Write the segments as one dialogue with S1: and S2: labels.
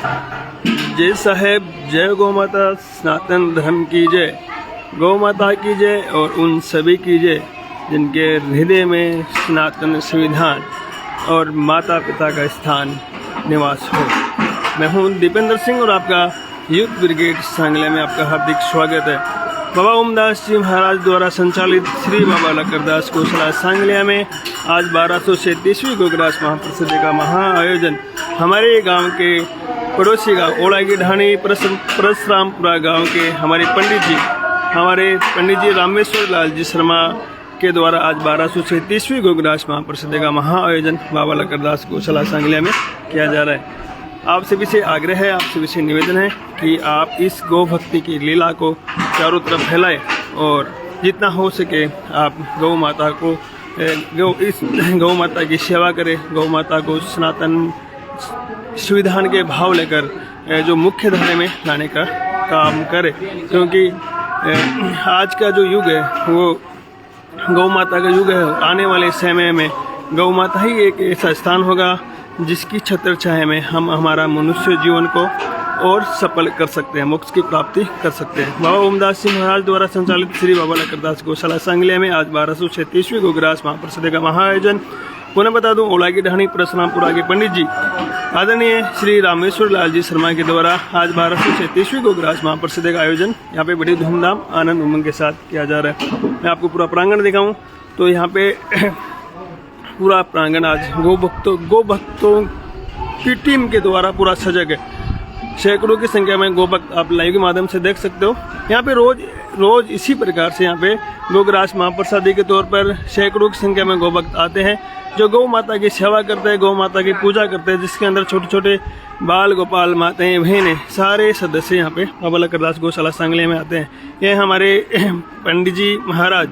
S1: जय साहेब, जय गौ माता, सनातन धर्म की जय, गौ माता की जय और उन सभी की जय जिनके हृदय में सनातन संविधान और माता पिता का स्थान निवास हो। मैं हूं दीपेंद्र सिंह और आपका यूथ ब्रिगेड सांगले में आपका हार्दिक स्वागत है। बाबा ओमदास जी महाराज द्वारा संचालित श्री बाबा लकड़दास गौशाला सांगलिया में आज 1233वीं गोग्रास महाप्रसिद्धि का महाआयोजन हमारे गांव के पड़ोसी गांव ओलागी ढाणी परशुरामपुरा गांव के हमारे पंडित जी रामेश्वर लाल जी शर्मा के द्वारा आज 1233वीं गोग्रास महाप्रसिद्धि का महाआयोजन बाबा लकड़दास गौशाला सांगलिया में किया जा रहा है। आप सभी से आग्रह है, आप सभी से निवेदन है कि आप इस गौ भक्ति की लीला को चारों तरफ फैलाएं और जितना हो सके आप गौ माता को गौ माता की सेवा करें, गौ माता को सनातन संविधान के भाव लेकर जो मुख्य धारा में लाने का काम करें, क्योंकि आज का जो युग है वो गौ माता का युग है। आने वाले समय में गौ माता ही एक ऐसा स्थान होगा जिसकी छत्र छाया में हम हमारा मनुष्य जीवन को और सफल कर सकते हैं, मोक्ष की प्राप्ति कर सकते हैं। बाबा ओमदास जी महाराज द्वारा संचालित श्री बाबा लकड़दास गौशाला सांगलिया में आज 1233वीं गोग्रास महाप्रसिद्धि का महाआयोजन पुनः बता दूं ओलागी ढाणी परशुरामपुरा के पंडित जी आदरणीय श्री रामेश्वर लाल जी शर्मा के द्वारा आज 1233वीं गोग्रास महाप्रसिद्धि का आयोजन यहाँ पे बड़ी धूमधाम आनंद उमंग के साथ किया जा रहा है। मैं आपको पूरा प्रांगण दिखाऊं तो यहाँ पे पूरा प्रांगण आज गौ भक्तों की टीम के द्वारा पूरा सजग है। सैकड़ों की संख्या में गौ भक्त आप लाइव के माध्यम से देख सकते हो। यहाँ पे रोज इसी प्रकार से यहाँ पे गोग्रास महाप्रसादी के तौर पर सैकड़ों की संख्या में गौ भक्त आते हैं जो गौ माता की सेवा करते हैं, गौ माता की पूजा करते हैं, जिसके अंदर छोटे छोटे बाल गोपाल माताएं बहनें सारे सदस्य यहाँ पे बाबा लकड़दास गौशाला सांगलिया में आते हैं। ये हमारे पंडित जी महाराज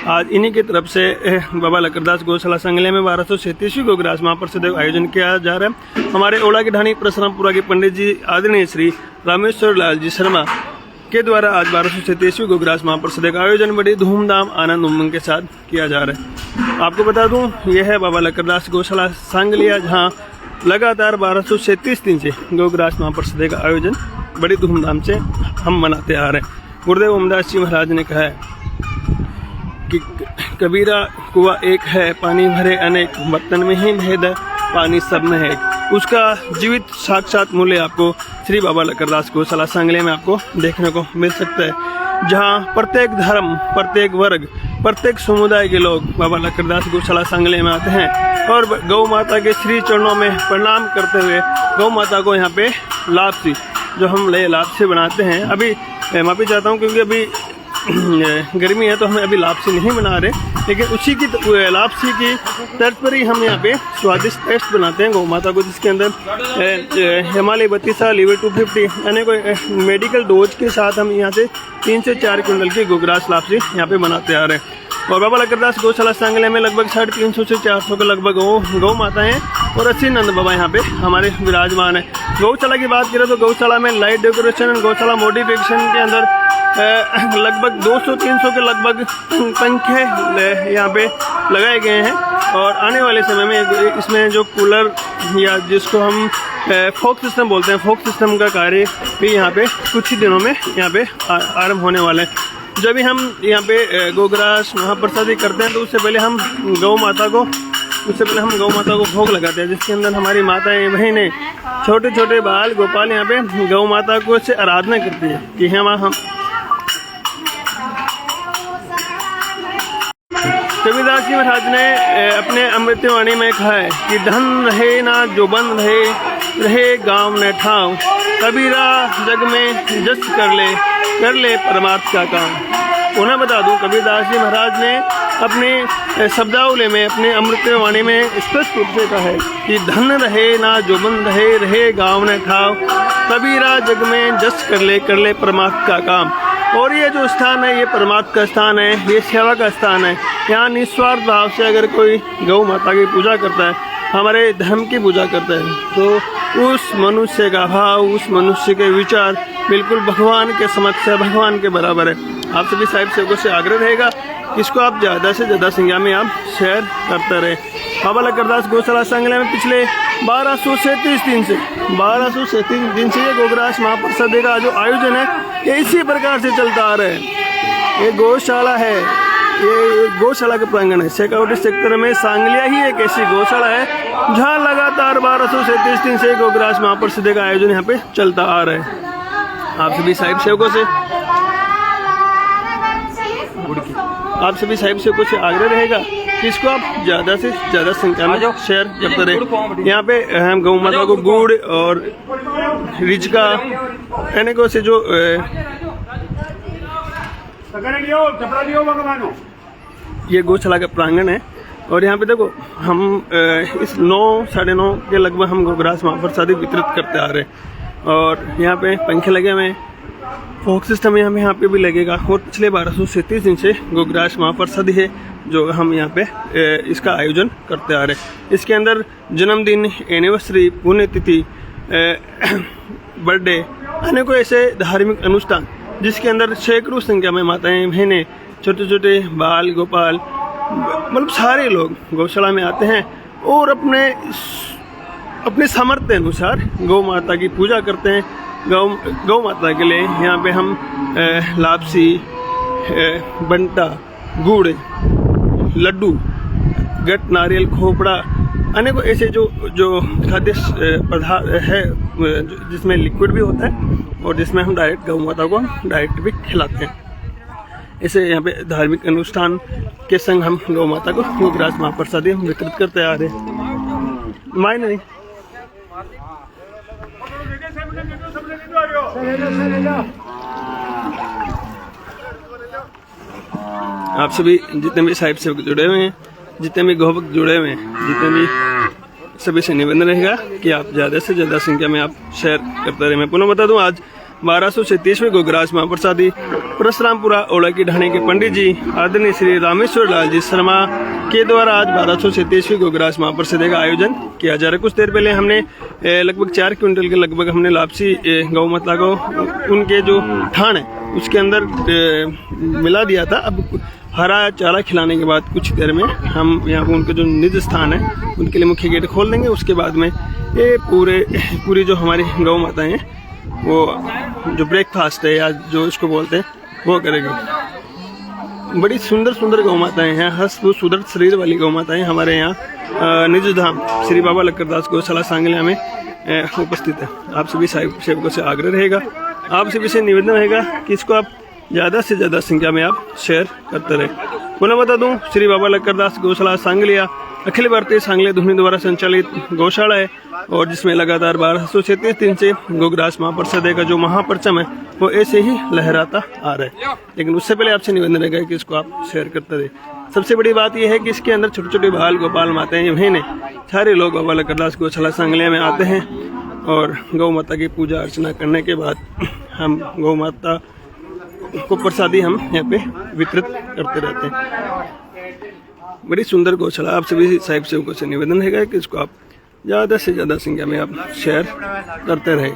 S1: आज इन्हीं की तरफ से बाबा लकड़दास गौशाला सांगलिया में 1233वीं गोग्रास महाप्रसिद्धि का आयोजन किया जा रहा है। हमारे ओलागी ढाणी परशुरामपुरा के पंडित जी आदरणीय श्री रामेश्वर लाल जी शर्मा के द्वारा आज 1233वीं गोग्रास महाप्रसिद्धि का आयोजन बड़ी धूमधाम आनंद उमंग के साथ किया जा रहा है। आपको बता दूं यह है बाबा लकड़दास गौशाला सांगलिया, जहां लगातार 1233 दिन से गोग्रास महाप्रसिद्धि का आयोजन बड़ी धूमधाम से हम मनाते आ रहे हैं। गुरुदेव ओमदास जी महाराज ने कहा है कि कबीरा कुआं एक है, पानी भरे अनेक, बर्तन में ही भेद है, पानी सब में है। उसका जीवित साक्षात मूल्य आपको श्री बाबा लकड़दास गौशाला सांगलिया में आपको देखने को मिल सकता है, जहां प्रत्येक धर्म, प्रत्येक वर्ग, प्रत्येक समुदाय के लोग बाबा लकड़दास गौशाला सांगलिया में आते हैं और गौ माता के श्री चरणों में प्रणाम करते हुए गौ माता को यहाँ पे लापसी जो हम लापसी बनाते हैं। अभी माफी चाहता हूँ क्योंकि अभी गर्मी है तो हम अभी लापसी नहीं बना रहे, लेकिन उसी की लापसी की तर्ज पर ही हम यहाँ पे स्वादिष्ट टेस्ट बनाते हैं गौ माता को, जिसके अंदर हिमालय 32 लीवर 250 यानी कोई मेडिकल डोज के साथ हम यहाँ से 3 से 4 क्विंटल की गोग्रास लापसी यहाँ पे बनाते आ रहे हैं। और बाबा लकड़दास गौशाला सांगलिया में लगभग 350 से 400 के लगभग गौ माता हैं और 80 नंद बाबा यहाँ पे हमारे विराजमान है। गौशाला की बात करें तो गौशाला में लाइट डेकोरेशन, गौशाला मॉडिफिकेशन के अंदर लगभग 200-300 के लगभग पंखे यहाँ पे लगाए गए हैं और आने वाले समय में इसमें जो कूलर या जिसको हम फोक सिस्टम बोलते हैं, फोक सिस्टम का कार्य भी यहाँ पे कुछ ही दिनों में यहाँ पे आरंभ होने वाले हैं। जब भी हम यहाँ पे गोग्रास महाप्रसादी करते हैं तो उससे पहले हम गौ माता को भोग लगाते हैं, जिसके अंदर हमारी माताएं बहनें छोटे छोटे बाल गोपाल यहाँ पे गौ माता को से आराधना करती है कि हम कबीरदास जी महाराज ने अपने अमृतवाणी में कहा है कि धन रहे ना जो बन रहे गांव न ठाव, कबीरा जग में जस कर ले परमार्थ का काम। उन्हें बता दूं कबीरदास जी महाराज ने अपने शब्दावली में, अपने अमृतवाणी में स्पष्ट रूप से कहा है कि धन रहे ना जो बन रहे गांव न ठाव, कबीरा जग में जस कर ले परमार्थ का काम। और ये जो स्थान है ये परमात्मा का स्थान है, ये सेवा का स्थान है। यहाँ निस्वार्थ भाव से अगर कोई गौ माता की पूजा करता है, हमारे धर्म की पूजा करता है, तो उस मनुष्य का भाव, उस मनुष्य के विचार बिल्कुल भगवान के समक्ष है, भगवान के बराबर है। आप सभी साहिब सेवकों से आग्रह रहेगा इसको आप ज़्यादा से ज़्यादा संख्या में आप शेयर करते रहें। बाबा लक्करदास गौशाला सांगलिया में पिछले 1237 दिन से ये गोग्रास महाप्रसाद का जो आयोजन है ये इसी प्रकार से चलता आ रहा है। ये गौशाला है, ये गौशाला का प्रांगण है। शेखावटी सेक्टर में सांगलिया ही एक ऐसी गौशाला है जहाँ लगातार 1237 दिन से गोग्रास महाप्रसाद का आयोजन यहाँ पे चलता आ रहा है। आप सभी साहिब सेवकों से आग्रह रहेगा कि इसको आप ज़्यादा से ज़्यादा संख्या में शेयर करते रहे। यहाँ पे हम गौ माता को गुड़ और रिजका अनेकों से जो ये गौशाला का प्रांगण है। और यहाँ पे देखो हम इस 9, 9:30 के लगभग हम गोग्रास महाप्रसाद वितरित करते आ रहे हैं। और यहाँ पे पंखे लगे हुए हैं, फोक सिस्टम यहाँ पे भी लगेगा। और पिछले 1237 दिन से गोग्रास महाप्रसाद है जो हम यहाँ पे इसका आयोजन करते आ रहे हैं। इसके अंदर जन्मदिन, एनिवर्सरी, पुण्यतिथि, बर्थडे, अनेकों ऐसे धार्मिक अनुष्ठान जिसके अंदर सैकड़ों संख्या में माताएं, बहनें, छोटे छोटे बाल गोपाल, मतलब सारे लोग गौशाला में आते हैं और अपने सामर्थ्य अनुसार गौ माता की पूजा करते हैं। गौ माता के लिए यहाँ पे हम लापसी, बंटा, गुड़, लड्डू, गट, नारियल, खोपड़ा, अनेकों ऐसे जो खाद्य पदार्थ है जिसमें लिक्विड भी होता है और जिसमें हम डायरेक्ट गौ माता को डायरेक्ट भी खिलाते हैं। ऐसे यहाँ पे धार्मिक अनुष्ठान के संग हम गौ माता को गोग्रास महाप्रसाद हम वितरित करते आ रहे हैं। मायने नहीं आप सभी जितने भी साहिब सेवक जुड़े हुए हैं, जितने भी गौभक्त जुड़े हुए हैं, जितने भी सभी से निवेदन रहेगा कि आप ज़्यादा से ज़्यादा संख्या में आप शेयर करते रहे। मैं पुनः बता दूं, आज 1236वें गोग्रास महाप्रसादी परशुरामपुरा ओला की ढाणी के पंडित जी आदरणीय श्री रामेश्वर लाल जी शर्मा के द्वारा आज 1237वें गोग्रास महाप्रसाद का आयोजन किया जा रहा है। कुछ देर पहले हमने लगभग 4 क्विंटल के लगभग हमने लापसी गौ माता को उनके जो ठाण है उसके अंदर मिला दिया था। अब हरा चारा खिलाने के बाद कुछ देर में हम यहाँ पर उनके जो निज स्थान है उनके लिए मुख्य गेट खोल देंगे। उसके बाद में ये पूरी जो हमारी गौ माताएँ हैं वो जो ब्रेकफास्ट है या जो इसको बोलते हैं वो करेगी। बड़ी सुंदर गौ माताएँ हैं, हस्त सुदृढ़ शरीर वाली गौ माताएँ हमारे यहाँ निज धाम श्री बाबा लक्करदास गौशाला सांगलिया में उपस्थित है। आप सभी सेवकों से आग्रह रहेगा, आप सभी से निवेदन रहेगा कि इसको आप ज़्यादा से ज़्यादा संख्या में आप शेयर करते रहे। पुनः बता दूं, श्री बाबा लक्करदास गौशाला सांगलिया अखिल भारतीय सांगलिया धुनी द्वारा संचालित गौशाला है और जिसमें लगातार 1236 दिन से गोग्रास महाप्रसाद का जो महापरचम है वो ऐसे ही लहराता आ रहा है। लेकिन उससे पहले आपसे निवेदन रहेगा कि इसको आप शेयर करते रहे। सबसे बड़ी बात यह है कि इसके अंदर छोटे छोटे बाल गोपाल माताएं, बहनें, सारे लोग बाबा लक्करदास गौशाला सांगलिया में आते हैं और गौ माता की पूजा अर्चना करने के बाद हम गौ माता को प्रसादी हम यहाँ पे वितरित करते रहते हैं। बड़ी सुंदर गौशाला। आप सभी साहिब सेवकों से निवेदन रहेगा कि इसको आप ज़्यादा से ज़्यादा संख्या में आप शेयर करते रहे।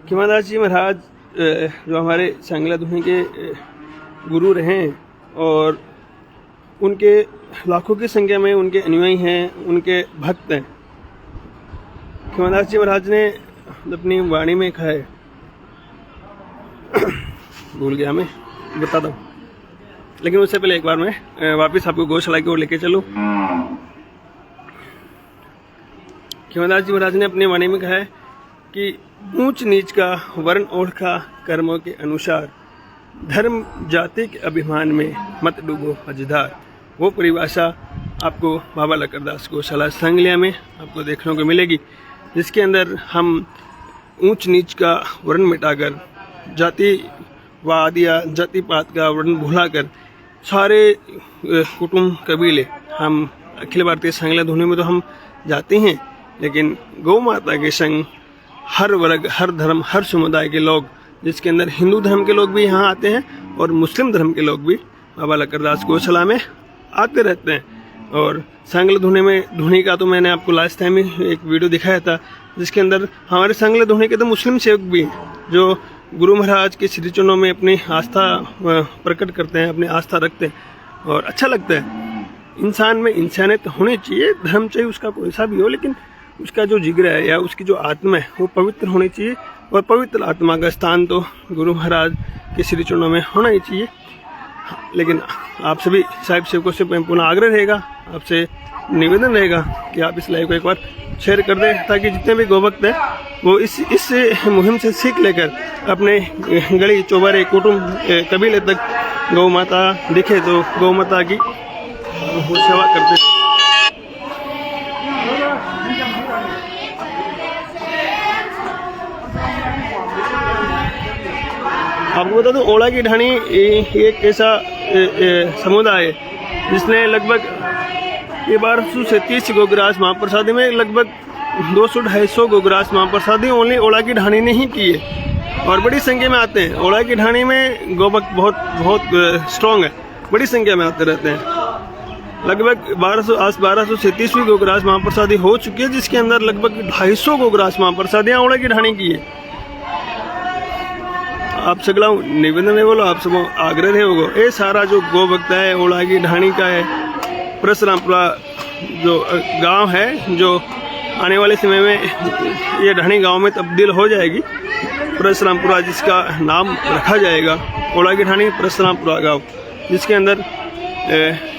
S1: खिमादास जी महाराज जो हमारे सांगला धुनी के गुरु रहे और उनके लाखों की संख्या में उनके अनुयायी हैं, उनके भक्त हैं। खिमादास जी महाराज ने अपनी वाणी में कहा है, भूल गया मैं, बता दूँ, लेकिन उससे पहले एक बार मैं वापस आपको गौशाला की ओर लेके चलूँ। खिमादास जी महाराज ने अपनी वाणी में कहा है कि ऊंच नीच का वर्ण ओढ़ा कर्मों के अनुसार, धर्म जाति के अभिमान में मत डूबो मझधार। वो परिभाषा आपको बाबा लक्करदास गौशाला सांगलिया में आपको देखने को मिलेगी, जिसके अंदर हम ऊंच नीच का वर्ण मिटाकर, जातिवाद या जातिपात का वर्ण भुलाकर सारे कुटुंब कबीले हम अखिल भारतीय सांगलिया धुनी में तो हम जाते हैं, लेकिन गौ माता के संग हर वर्ग, हर धर्म, हर समुदाय के लोग, जिसके अंदर हिंदू धर्म के लोग भी यहाँ आते हैं और मुस्लिम धर्म के लोग भी बाबा लक्करदास गौशाला में आते रहते हैं। और सांगला धुनी का तो मैंने आपको लास्ट टाइम ही एक वीडियो दिखाया था, जिसके अंदर हमारे सांगला धुनी के तो मुस्लिम सेवक भी हैं जो गुरु महाराज के श्री चरणों में अपनी आस्था प्रकट करते हैं, अपनी आस्था रखते हैं और अच्छा लगता है। इंसान में इंसानियत होनी चाहिए, धर्म चाहिए उसका कोई सा भी हो, लेकिन उसका जो जिगर है या उसकी जो आत्मा है वो पवित्र होनी चाहिए। और पवित्र आत्मा का स्थान तो गुरु महाराज के श्री चरणों में होना ही चाहिए। लेकिन आप सभी साहिब सेवकों से पुनः आग्रह रहेगा, आपसे निवेदन रहेगा कि आप इस लाइव को एक बार शेयर कर दें, ताकि जितने भी गोभक्त हैं वो इस मुहिम से सीख लेकर अपने गली चौबारे कुटुंब कबीले तक गौ माता दिखे तो गौ माता की वो सेवा करते हैं। आपको बता दूं, ओला की ढाणी एक ऐसा समुदाय है जिसने लगभग 1200 से 30 गोग्रास महाप्रसादी में लगभग 200-250 गोग्रास महाप्रसादी ओनली ओला की ढाणी ने ही की है और बड़ी संख्या में आते हैं। ओला की ढाणी में गोभक्त बहुत स्ट्रॉन्ग है, बड़ी संख्या में आते रहते हैं। लगभग 1200 से 30वीं गोग्रास महाप्रसादी हो चुकी है, जिसके अंदर लगभग 250 गोग्रास महाप्रसादियाँ ओला की ढाणी की है। आप सगला निवेदन है बोलो, आप सब आग्रह है वो ये सारा जो गौ भक्त है ओला की ढाणी का है। परशुरामपुरा जो गांव है, जो आने वाले समय में ये ढाणी गांव में तब्दील हो जाएगी, परशुरामपुरा जिसका नाम रखा जाएगा, ओला की ढाणी परशुरामपुरा गांव, जिसके अंदर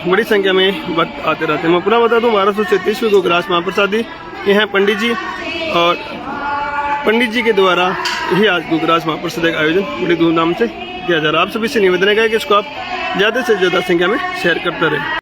S1: बड़ी संख्या में भक्त आते रहते हैं। मैं पुनः बता दूं, 1200 से 30वीं गोग्रास महाप्रसादी ये हैं पंडित जी, और पंडित जी के द्वारा ही आज गोग्रास महाप्रसाद का आयोजन बड़ी धूमधाम से किया जा रहा है। आप सभी से निवेदन है कि इसको आप ज़्यादा से ज़्यादा संख्या में शेयर करते रहें।